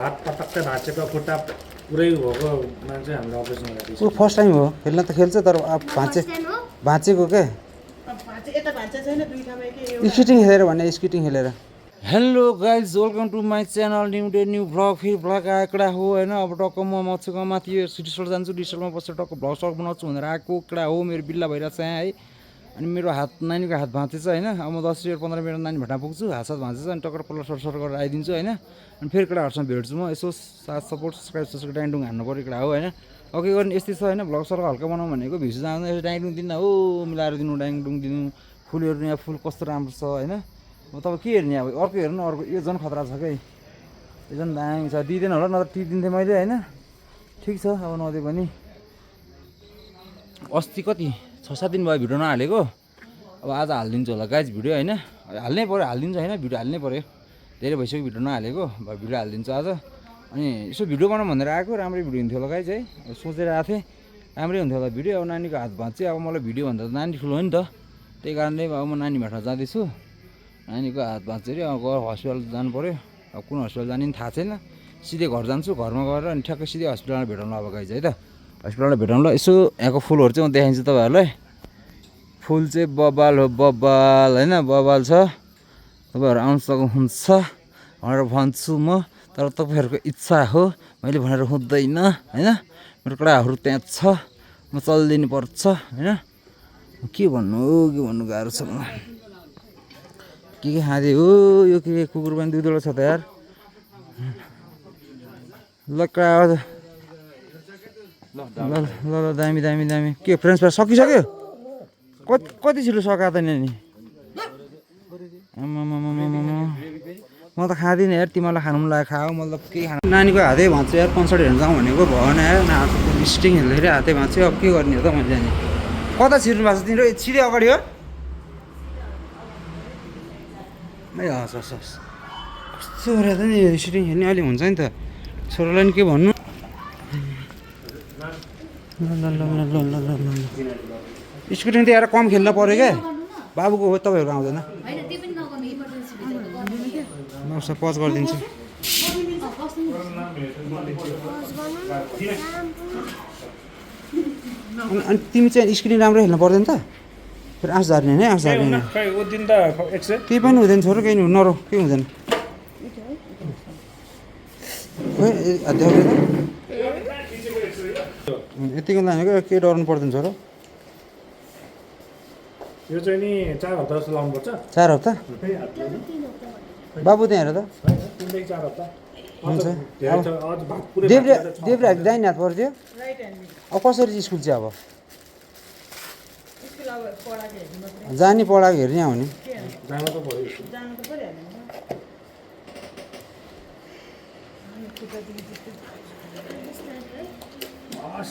हात पटक्कै भाँचेको खुट्टा पुरै भएको मान्छे हाम्रो अपरेसन गरेको ऊ फर्स्ट टाइम हो खेल्न त खेल्छ तर अब भाँचेको के स्केटिङ खेलेर भन्ने स्केटिङ खेलेर। Hello guys welcome to my channel new day new vlog फेरि भ्लग आएको हो होइन। अब टक्क म मच्छुको माथि यो सिटी स्टोर जान्छु, डिस्टलमा बसेर टक्क भ्लग सक बनाउँछु भनेर आएको कडा हो। मेरो बिल्ला भइरहेको छ यहाँ है। अनि मेरो हात नानीको हात भाँचेछ होइन। अब म 10 मिनट 15 मिनट नानी भेट्न पुग्छु, हात साथ भाँचेछ अनि टक्कर पल्लो सर गरेर आइदिन्छु होइन। अनि फेरि केटाहरूसँग भेट्छु म, यसो साथ सपोर्ट सब्सक्राइब डाइङडुङ हान्नु पऱ्यो केटा हो होइन। अब के गर्ने यस्तै छ होइन। भ्लग सर हल्का बनाउँ भनेको भ्युज जाँदैन, यसो डाइङडुङ दिन्न हो, मिलाएर दिनु डाइङडुङ दिनु। फुलहरू यहाँ फुल कस्तो राम्रो छ होइन। अब तपाईँ के हेर्ने, अब अर्को हेर्नु, अर्को यो झन् खतरा छ क्या, यो झन् दामी छ। दिँदैन होला नत्र टिपिदिन्थेँ मैले होइन। ठिक छ अब नदिए पनि। अस्ति कति 6-7 दिन भयो भिडियो नहालेको, अब आज हालिदिन्छु होला गाइज भिडियो होइन। हाल्नै पऱ्यो, हालिदिन्छु होइन, भिडियो हाल्नै पऱ्यो। धेरै भइसक्यो भिडियो नहालेको, भिडियो हालिदिन्छु आज। अनि यसो भिडियो बनाउँ भनेर आएको, राम्रै भिडियो हुन्थ्यो होला गाइज है। सोचेर आएको थिएँ राम्रै हुन्थ्यो होला भिडियो। अब नानीको हात भाँच्यो, अब मलाई भिडियो भन्दा त नानी ठुलो हो नि त, त्यही कारणले अब म नानी भेट्न जाँदैछु। नानीको हात भाँच्यो अरे, अब गएर हस्पिटल जानु पऱ्यो। अब कुन हस्पिटल जाने नि थाहा छैन। सिधै घर जान्छु, घरमा गएर अनि ठ्याक्कै सिधै हस्पिटलमा भेटाउनु अब गाइज है त। हस्पिटलमा भेटाउनु ल। यसो यहाँको फुलहरू चाहिँ म देखाइदिन्छु तपाईँहरूलाई। फुल चाहिँ बबाल हो, बबाल होइन, बबाल छ। तपाईँहरू आउनु सक्नुहुन्छ भनेर भन्छु म, तर तपाईँहरूको इच्छा हो, मैले भनेर हुँदैन होइन। मेरो कडाहरू त्यहाँ छ, म चलिदिनु पर्छ होइन। के भन्नु गाह्रो छ मलाई। के खाँदै हो यो, के कुकुर पनि 2 छ त यार। ल ल ल दामी दामी दामी। के फ्रेन्च फ्राइज सकिसक्यो? कति छिटो सकाएको त नि। म त खाँदिनँ यार, तिमीलाई खानु मन लाग्यो खाऊ, मतलब केही खानु। नानीको हातै भाँच्यो यार, कन्सर्ट हेर्न जाउँ भनेको भएन यार। स्टिङ हेर्दाखेरि हातै भाँच्यो, अब के गर्ने हो त मैले जाने। कता छिर्नु भएको छ तिम्रो? सिधै अगाडि हो ए, हस् हस् हस्। कस्तो गरेर त नि स्टिङ हेर्ने अलि हुन्छ नि त। छोरालाई नि के भन्नु। स्कुटिङ त यार कम खेल्न पऱ्यो क्या, बाबुको हो, तपाईँहरूको आउँदैन। नक्सा पज गरिदिन्छु। अनि तिमी चाहिँ स्क्रिन राम्रो हेर्नु पर्दैन त, फेरि आँस झार्ने होइन, आँस झार्ने केही पनि हुँदैन छोरो, केही नरो, केही हुँदैन। यतिको लाने क्या, के डराउनु पर्दैन छोरो। यो चाहिँ नि 4 हप्ता जस्तो लाउनुपर्छ। 4 हप्ता? बाबु त्यहाँ हेर त। 4 हप्ता हुन्छ। देब्रे देब्रे दाहिने हात पर्थ्यो। अब कसरी स्कुल चाहिँ अब जाने पढाएको हेर्ने आउने जानु त पऱ्यो।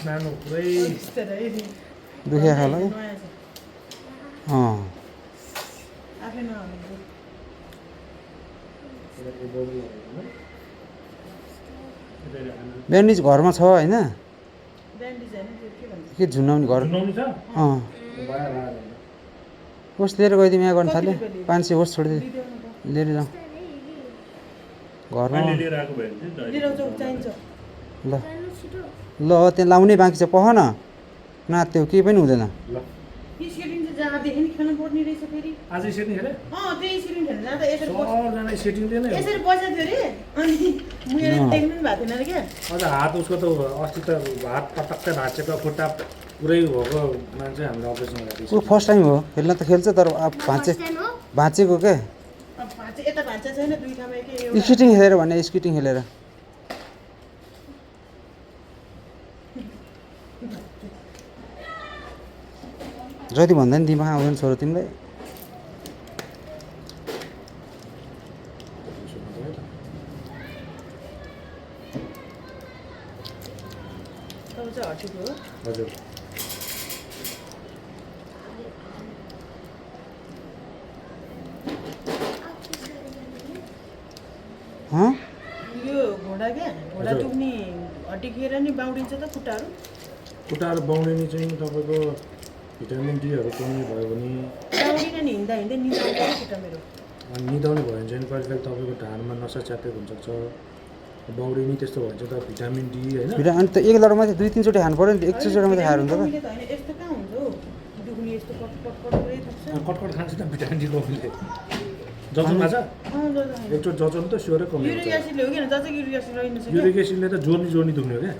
नानु पुरै दुखिया खाला कि। ब्यान्डेज घरमा छ होइन, के झुन्नाउने घर। होस् लिएर गइदिउँ, यहाँ गर्नु थाल्यो 500 होस्, छोडिदियो लिएर जाउँ घरमा। ल ल त्यहाँ लाउनै बाँकी छ, पख न नात्यो, केही पनि हुँदैन। हात उसको त अस्ति त हात पटक्कै भाँचेको खुट्टा पुरै भएको मान्छे हाम्रो अपरेसन गरेको। ऊ फर्स्ट टाइम हो खेल्न त खेल्छ तर अब भाँचेको के, स्केटिङ खेलेर भन्ने, स्केटिङ खेलेर। जति भन्दा नि दिमाग आउँदैन छोरो तिमीलाई। हजुर यो घोडा क्या, घोडा टुक्ने हड्डीखेर नि बाउडिन्छ त खुट्टाहरू। खुट्टाहरू बाउडिने चाहिँ तपाईँको भिटामिन डीहरू कमी भयो भने बाउडिन नि, हिँड्दा हिँड्दै निदाउँछ खुट्टा मेरो। निदाउने भयो भने चाहिँ कहिले कहिले तपाईँको ढाडमा नसा च्यापेको हुनसक्छ। बाउरी नि त्यस्तो भन्छ त भिटामिन डी होइन भिटा अनि त एक लडा मात्रै 2-3 चोटि खानु पऱ्यो नि त एकचोटि मात्रै खाएर हुन्छ त कमीले त होइन यस्तो कहाँ हुन्छ हौ दुख्ने यस्तो कट पुरै थाक्छ कटकट खान्छ त भिटामिन डी कमीले जजन खान्छ एकचोटि जजन त स्योरै कमी हुन्छ युरिक एसिडले हो किन जति युरिक एसिड रहेन छ युरिक एसिडले त जोर्नी दुख्ने हो क्या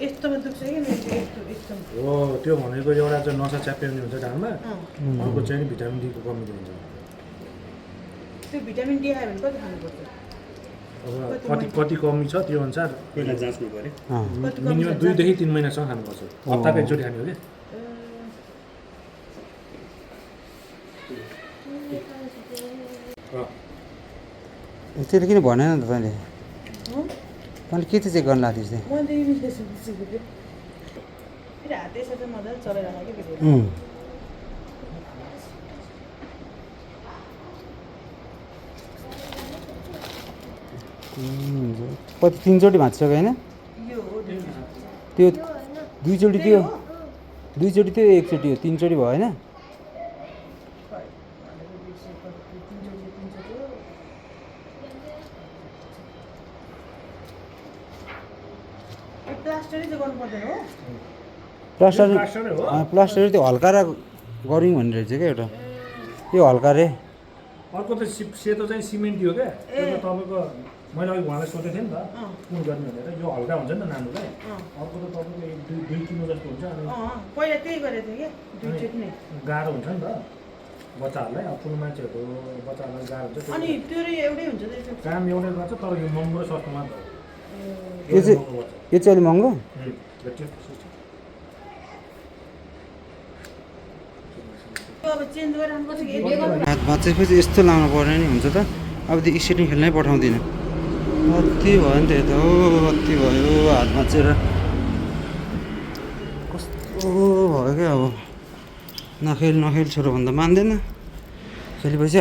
यस्तोमा दुख्छ कि यस्तो यस्तो हो त्यो भनेको एउटा चाहिँ नसा च्याप्याउने हुन्छ ढाडमा अर्को चाहिँ नि भिटामिन डीको कमी हुन्छ त्यो भिटामिन डी खायो भने कति खानुपर्छ अब कति कमी छ त्यो अनुसार पहिला जाँच्नु पऱ्यो कति कमी मिनिमम 2 देखि 3 महिनासम्म खानुपर्छ हप्ताको एकचोटि खाने हो क्या त्यसले किन भनेन त तैँले तैँले के चाहिँ चेक गर्न लाग्थ्यौ चाहिँ मैले युरिक एसिड सिकेको फेरि हात यसो चाहिँ मजाले चलाइरहनु कि भिडियो कति 3 चोटि भाँचिसक्यो होइन यो हो त्यो 2 चोटि त्यो 2 चोटि त्यो 1 चोटि हो 3 चोटि भयो होइन प्लास्टरै चाहिँ गर्नु पर्दैन हो प्लास्टर प्लास्टरै हो प्लास्टर त्यो हल्का र गऱ्यौँ भनेर चाहिँ क्या एउटा त्यो हल्का रे अर्को त सेतो चाहिँ सिमेन्टी हो क्या त्यो त तपाईँको मैले अघि उहाँलाई सोधेको थिएँ नि त कुन गर्ने भनेर यो हल्का हुन्छ नि त नानुलाई अर्को त तपाईँको 1-2 किलो जस्तो हुन्छ अनि पहिला त्यही गरेको थिएँ क्या दुईचोटि नै गाह्रो हुन्छ नि त बच्चाहरूलाई अब ठुलो मान्छेहरूको बच्चाहरूलाई गाह्रो हुन्छ अनि त्यो रे एउटै हुन्छ त त्यो काम एउटै गर्छ तर यो महँगो र सस्तोमा त यो चाहिँ यो चाहिँ अलिक महँगो अब चेन्ज गरिरहनुपर्छ कि हात भाँचेपछि यस्तो लाउनु पर्ने नि हुन्छ त अबदेखि एकचोटि खेल्नै पठाउँदिनँ अति भयो नि त त हो अति भयो हात भाँचेर कस्तो भयो क्या अब नखेल छोरो भन्दा मान्दैन खेलेपछि